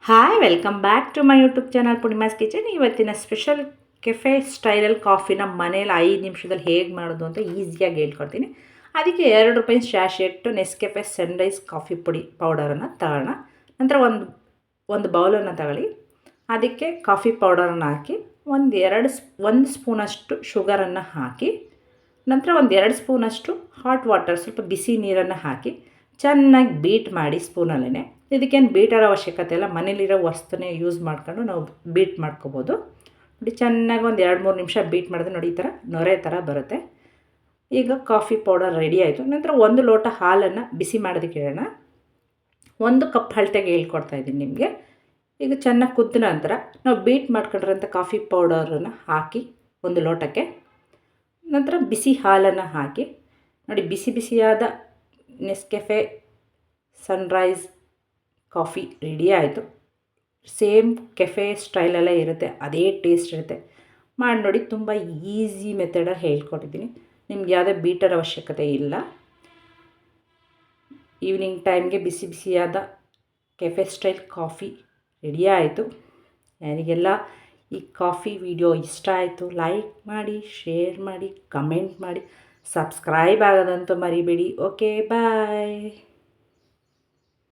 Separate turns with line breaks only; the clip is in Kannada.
Hi welcome back to my YouTube channel Poornima's kitchen. ಇವತ್ತಿನ ಸ್ಪೆಷಲ್ ಕೆಫೆ ಸ್ಟೈಲಲ್ಲಿ ಕಾಫಿನ ಮನೇಲಿ 5 ನಿಮಿಷದಲ್ಲಿ ಹೇಗೆ ಮಾಡೋದು ಅಂತ ಈಸಿಯಾಗಿ ಹೇಳ್ಕೊಡ್ತೀನಿ. ಅದಕ್ಕೆ ₹2 ಸ್ಯಾಶೆಟ್ಟು ನೆಸ್ಕೆಫೆ ಸನ್ರೈಸ್ ಕಾಫಿ ಪುಡಿ ಪೌಡರನ್ನು ತಗೋಣ. ನಂತರ ಒಂದು ಬೌಲನ್ನು ತಗೊಳ್ಳಿ. ಅದಕ್ಕೆ ಕಾಫಿ ಪೌಡರನ್ನು ಹಾಕಿ ಒಂದು ಸ್ಪೂನಷ್ಟು ಶುಗರನ್ನು ಹಾಕಿ, ನಂತರ 2 ಸ್ಪೂನಷ್ಟು ಹಾಟ್ ವಾಟರ್, ಸ್ವಲ್ಪ ಬಿಸಿ ನೀರನ್ನು ಹಾಕಿ ಚೆನ್ನಾಗಿ ಬೀಟ್ ಮಾಡಿ ಸ್ಪೂನಲ್ಲೇ. ಇದಕ್ಕೇನು ಬೀಟರ್ ಅವಶ್ಯಕತೆ ಇಲ್ಲ, ಮನೇಲಿರೋ ವಸ್ತುನೇ ಯೂಸ್ ಮಾಡ್ಕೊಂಡು ನಾವು ಬೀಟ್ ಮಾಡ್ಕೋಬೋದು. ನೋಡಿ, ಚೆನ್ನಾಗಿ ಒಂದು 2-3 ನಿಮಿಷ ಬೀಟ್ ಮಾಡಿದ್ರೆ ನೋಡಿ ಈ ಥರ ನೊರೆ ಥರ ಬರುತ್ತೆ. ಈಗ ಕಾಫಿ ಪೌಡರ್ ರೆಡಿ ಆಯಿತು. ನಂತರ 1 ಲೋಟ ಹಾಲನ್ನು ಬಿಸಿ ಮಾಡೋದಕ್ಕೆ ಇಡೋಣ. 1 ಕಪ್ ಅಳತೆಗೆ ಹೇಳ್ಕೊಡ್ತಾ ಇದ್ದೀನಿ ನಿಮಗೆ. ಈಗ ಚೆನ್ನಾಗಿ ಕುದ್ದ ನಂತರ ನಾವು ಬೀಟ್ ಮಾಡ್ಕೊಂಡಿರೋಂಥ ಕಾಫಿ ಪೌಡರನ್ನು ಹಾಕಿ 1 ಲೋಟಕ್ಕೆ, ನಂತರ ಬಿಸಿ ಹಾಲನ್ನು ಹಾಕಿ ನೋಡಿ, ಬಿಸಿ ಬಿಸಿಯಾದ ನೆಸ್ಕೆಫೆ ಸನ್ರೈಸ್ ಕಾಫಿ ರೆಡಿ ಆಯಿತು. ಸೇಮ್ ಕೆಫೆ ಸ್ಟೈಲಲ್ಲೇ ಇರುತ್ತೆ, ಅದೇ ಟೇಸ್ಟ್ ಇರುತ್ತೆ. ಮಾಡಿ ನೋಡಿ, ತುಂಬ ಈಸಿ ಮೆಥಡಲ್ಲಿ ಹೇಳ್ಕೊಟ್ಟಿದ್ದೀನಿ. ನಿಮ್ಗೆ ಯಾವುದೇ ಬೀಟರ್ ಅವಶ್ಯಕತೆ ಇಲ್ಲ. ಈವ್ನಿಂಗ್ ಟೈಮ್ಗೆ ಬಿಸಿ ಬಿಸಿಯಾದ ಕೆಫೆ ಸ್ಟೈಲ್ ಕಾಫಿ ರೆಡಿ ಆಯಿತು. ಯಾರಿಗೆಲ್ಲ ಈ ಕಾಫಿ ವಿಡಿಯೋ ಇಷ್ಟ ಆಯಿತು ಲೈಕ್ ಮಾಡಿ, ಶೇರ್ ಮಾಡಿ, ಕಮೆಂಟ್ ಮಾಡಿ, ಸಬ್ಸ್ಕ್ರೈಬ್ ಆಗೋದಂತೂ ಮರಿಬೇಡಿ. ಓಕೆ, ಬಾಯ್.